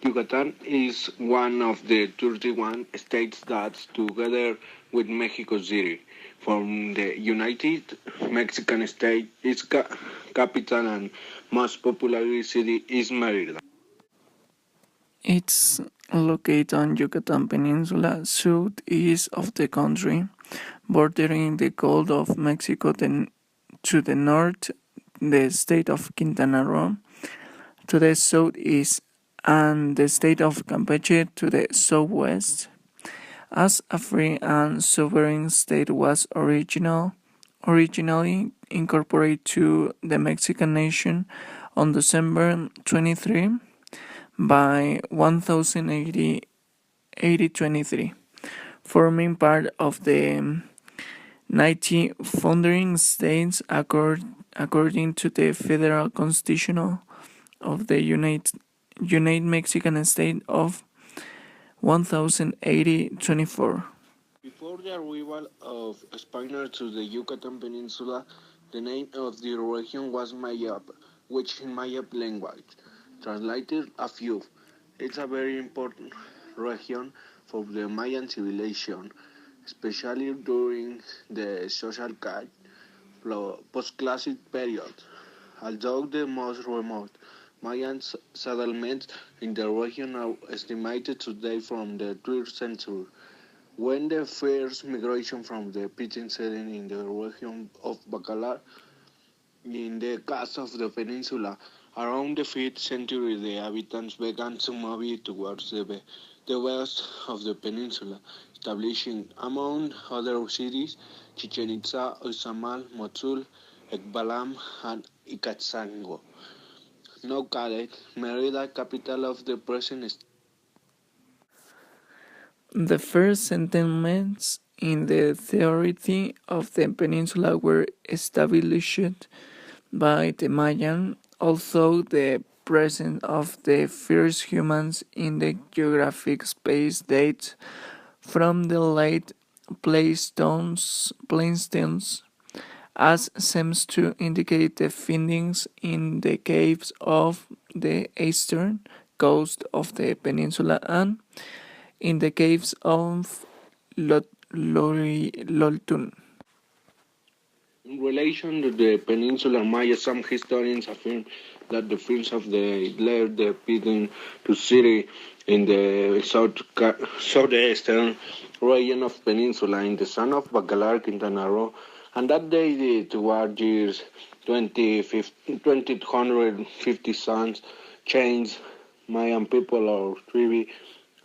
Yucatan is one of the 31 states that, together with Mexico City, form the United Mexican State. Its capital and most populous city is Merida. It's located on Yucatan Peninsula, southeast of the country, bordering the Gulf of Mexico to the north, the state of Quintana Roo to the southeast, and the state of Campeche to the southwest. As a free and sovereign state was originally incorporated to the Mexican nation on December 23 by 1080 forming part of the 90 founding states according to the federal constitution of the United Mexican State of 1080-24. Before the arrival of Spaniards to the Yucatan Peninsula, the name of the region was Mayap, which in Mayap language translated a few. It's a very important region for the Mayan civilization, especially during the social post-classic period. Although the most remote Mayan settlements in the region are estimated to date from the 3rd century, when the first migration from the Pitin settled in the region of Bacalar, in the cast of the peninsula, around the 5th century the inhabitants began to move towards the west of the peninsula, establishing, among other cities, Chichen Itza, Oizamal, Motul, Ekbalam, and Ikatzango. Now called Merida, capital of the present state. The first settlements in the territory of the peninsula were established by the Mayan, although the presence of the first humans in the geographic space dates from the late Pleistocene, as seems to indicate the findings in the caves of the eastern coast of the peninsula and in the caves of Loltun. In relation to the Peninsular Maya, some historians affirm that the first of the left the Pitin to city in the southeastern region of Peninsula in the son of Bacalar, Quintana Roo, and that dated toward years 2050 sons changed Mayan people or tribe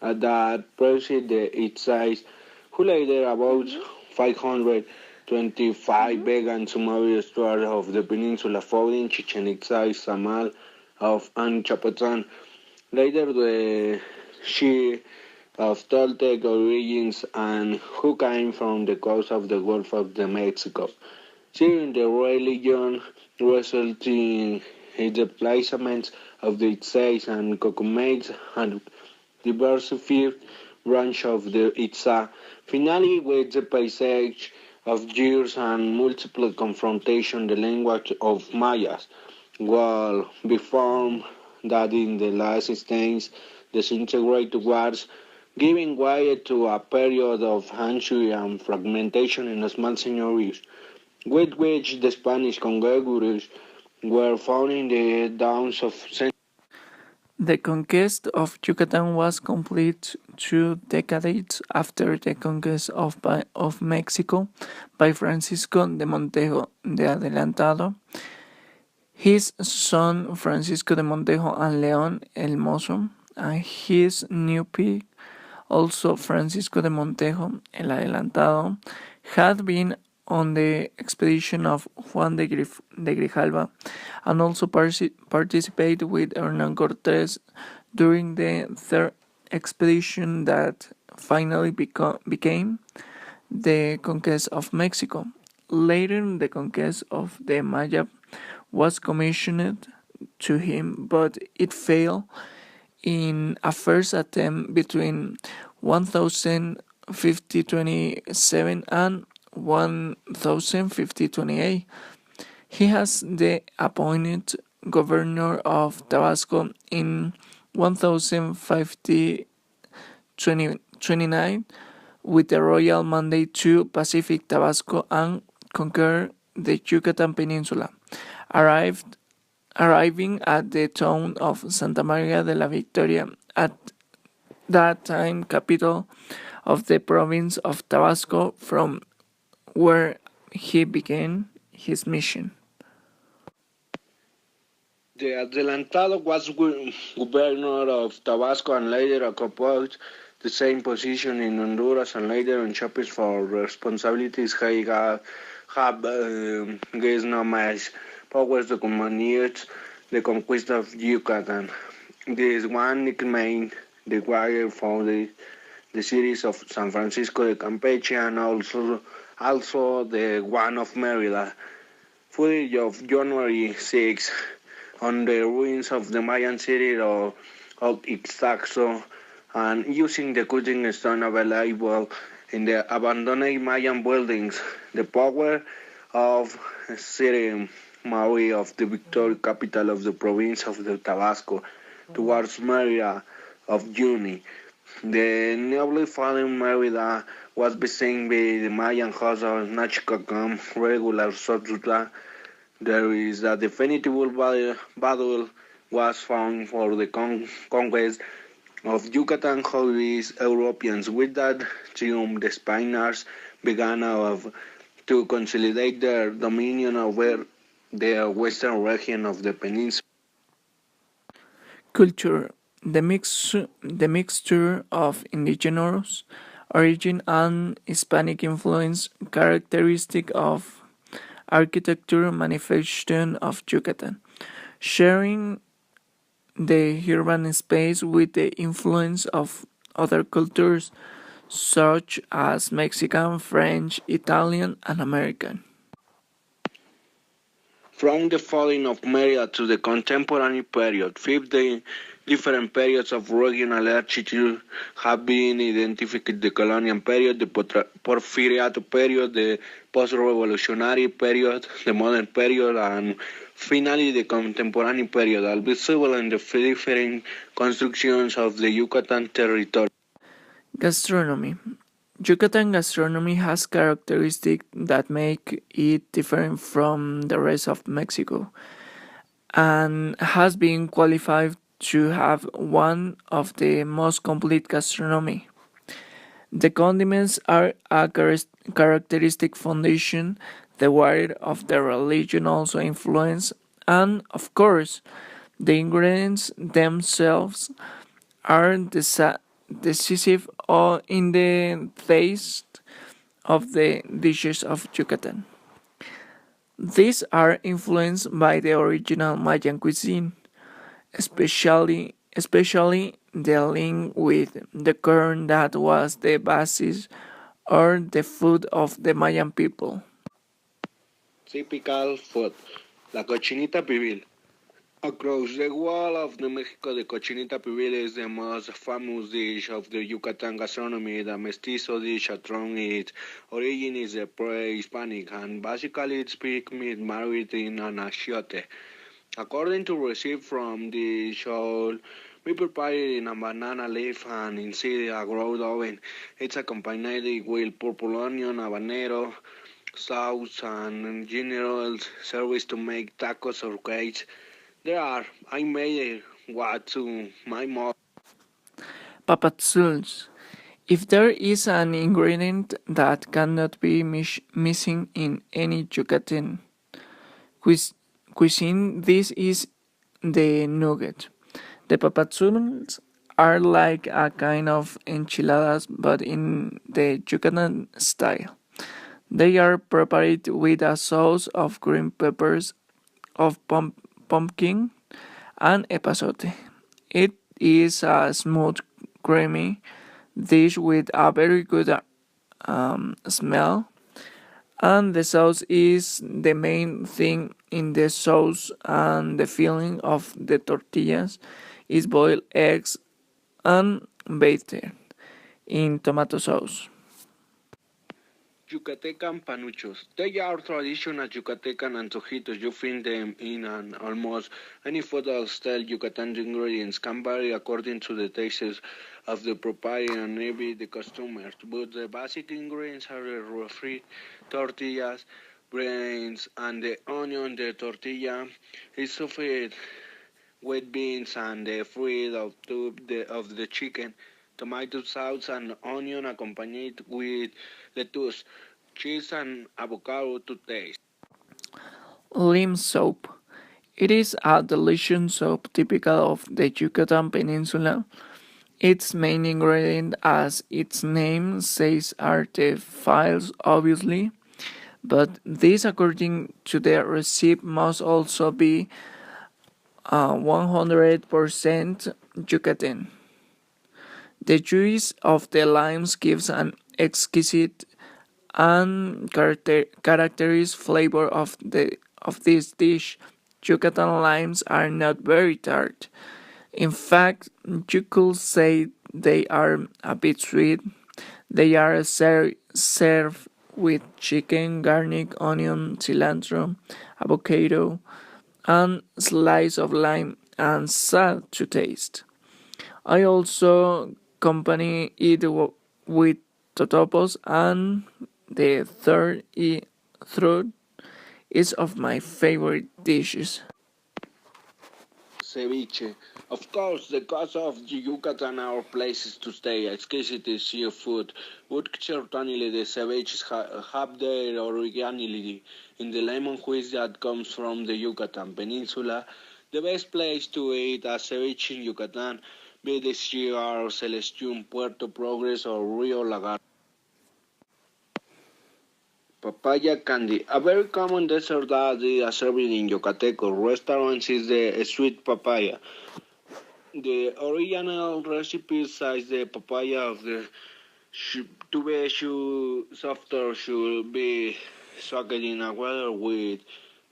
that preceded its size, who later about 525 began to move eastward of the peninsula, founding Chichen Itza, Izamal, and Chapatan. Later, the Shi of Toltec origins and who came from the coast of the Gulf of Mexico. During the religion resulting in the placements of the Itzaes and Cocomates and diversified branch of the Itza, finally with the passage of years and multiple confrontation the language of Mayas, will be formed that in the last instance disintegrate towards giving way to a period of anarchy and fragmentation in small seignories, with which the Spanish conquerors were found in the dawns of centuries. The conquest of Yucatan was complete 2 decades after the conquest of Mexico by Francisco de Montejo de Adelantado. His son Francisco de Montejo and León el Mozo, and his new pig, also Francisco de Montejo el Adelantado, had been on the expedition of Juan de Grijalva and also participated with Hernán Cortés during the third expedition that finally became the conquest of Mexico. Later, the conquest of the Maya was commissioned to him, but it failed in a first attempt between 1050-27 and 1050-28. He has the appointed governor of Tabasco in 1029 with a royal mandate to Pacific Tabasco and conquer the Yucatan Peninsula, arriving at the town of Santa Maria de la Victoria, at that time capital of the province of Tabasco, from where he began his mission. The Adelantado was governor of Tabasco and later occupied the same position in Honduras and later in Chiapas for responsibilities he have no más powers to command the conquest of Yucatan. This one nicknamed the warrior founded the cities of San Francisco de Campeche and also the one of Merida. Footage of January 6 on the ruins of the Mayan city of Ixtaxo and using the cutting stone available in the abandoned Mayan buildings, the power of city Maui of the Victoria capital of the province of the Tabasco towards Merida of Juni. The newly fallen Merida was besieged by the Mayan host of Nachicocom regular Sotzuta. There is a definitive battle was found for the conquest of Yucatan Hobbies Europeans. With that triumph, the Spaniards began to consolidate their dominion over the western region of the peninsula. Culture: the mixture of indigenous origin and Hispanic influence, characteristic of architecture manifestation of Yucatan, sharing the urban space with the influence of other cultures such as Mexican, French, Italian, and American. From the falling of Merida to the contemporary period, 50 different periods of regional architecture have been identified: the colonial period, the Porfiriato period, the post-revolutionary period, the modern period, and finally the contemporary period, all visible in the different constructions of the Yucatan territory. Gastronomy: Yucatan gastronomy has characteristics that make it different from the rest of Mexico and has been qualified to have one of the most complete gastronomy. The condiments are a characteristic foundation, the weight of the religion also influence, and of course, the ingredients themselves are decisive in the taste of the dishes of Yucatan. These are influenced by the original Mayan cuisine, especially the link with the corn that was the basis or the food of the Mayan people. Typical food, la cochinita pibil. Across the wall of New Mexico, the cochinita pibil is the most famous dish of the Yucatan gastronomy. The mestizo dish from its origin is the pre-Hispanic, and basically it's pig meat marinated in an achiote. According to recipe from the show, we prepare it in a banana leaf and inside a growed oven. It's accompanied with purple onion, habanero, sauce, and general service to make tacos or cakes. I made what to my mom. Papazuls. If there is an ingredient that cannot be missing in any Yucatan cuisine, this is the nugget. The papazuls are like a kind of enchiladas but in the Yucatan style. They are prepared with a sauce of green peppers, of pumpkin, and epazote. It is a smooth, creamy dish with a very good smell, and the sauce is the main thing in the sauce, and the filling of the tortillas is boiled eggs and bathed in tomato sauce. Yucatecan panuchos. They are traditional Yucatecan antojitos. You find them in an almost any food-style Yucatan ingredients can vary according to the tastes of the proprietor and maybe the customers. But the basic ingredients are the refried tortillas, brains, and the onion. The tortilla is stuffed with beans and the fruit of the chicken, tomato sauce and onion accompanied with lettuce, cheese and avocado to taste. Lim soup. It is a delicious soup typical of the Yucatan Peninsula. Its main ingredient, as its name says, are the files, obviously, but this, according to the recipe, must also be 100% Yucatan. The juice of the limes gives an exquisite and characteristic flavor of this dish. Yucatan limes are not very tart. In fact, you could say they are a bit sweet. They are served with chicken, garlic, onion, cilantro, avocado, and slice of lime and salt to taste. I also accompany it with totopos, and the third is of my favorite dishes. Ceviche. Of course, the cost of the Yucatan are places to stay, exquisite seafood, would certainly the ceviches have their originality in the lemon juice that comes from the Yucatan Peninsula. The best place to eat a ceviche in Yucatan, be the Sierra, Celestium, Puerto Progreso, or Rio Lagarto. Papaya candy. A very common dessert that is served in Yucateco restaurants is the sweet papaya. The original recipe says the papaya of the to be softer should be soaked in a water with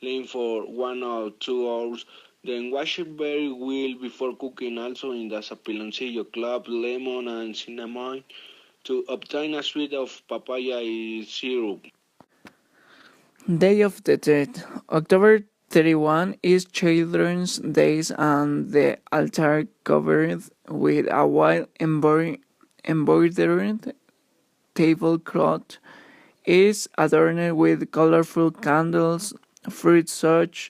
lime for 1 or 2 hours. Then wash it very well before cooking. Also in the piloncillo, clove, lemon, and cinnamon to obtain a sweet of papaya syrup. Day of the Dead. October 31 is Children's Day and the altar covered with a white embroidered tablecloth is adorned with colorful candles, fruit such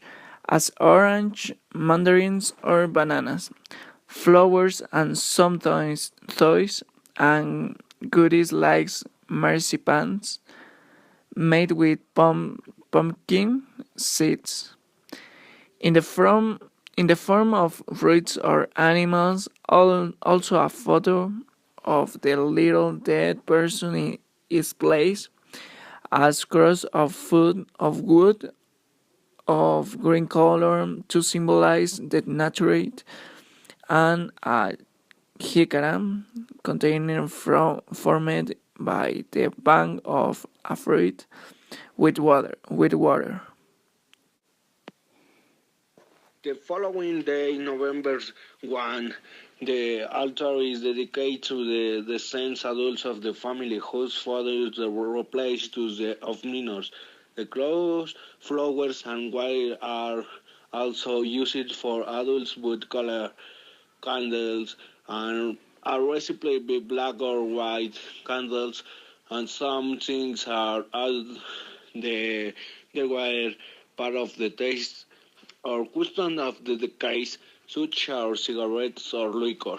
as orange, mandarins, or bananas, flowers, and sometimes toys and goodies like marzipan made with pumpkin seeds. In the form of fruits or animals, also a photo of the little dead person is placed as cross of food of wood of green color to symbolize the nature, and a jicara containing formed by the bank of a fruit with water. The following day, November 1, the altar is dedicated to the descendants adults of the family whose fathers were replaced to the of minors. The clothes, flowers, and wire are also used for adults with color candles and are recipe be black or white candles, and some things are added the were part of the taste or custom of the case, such as cigarettes or liquor.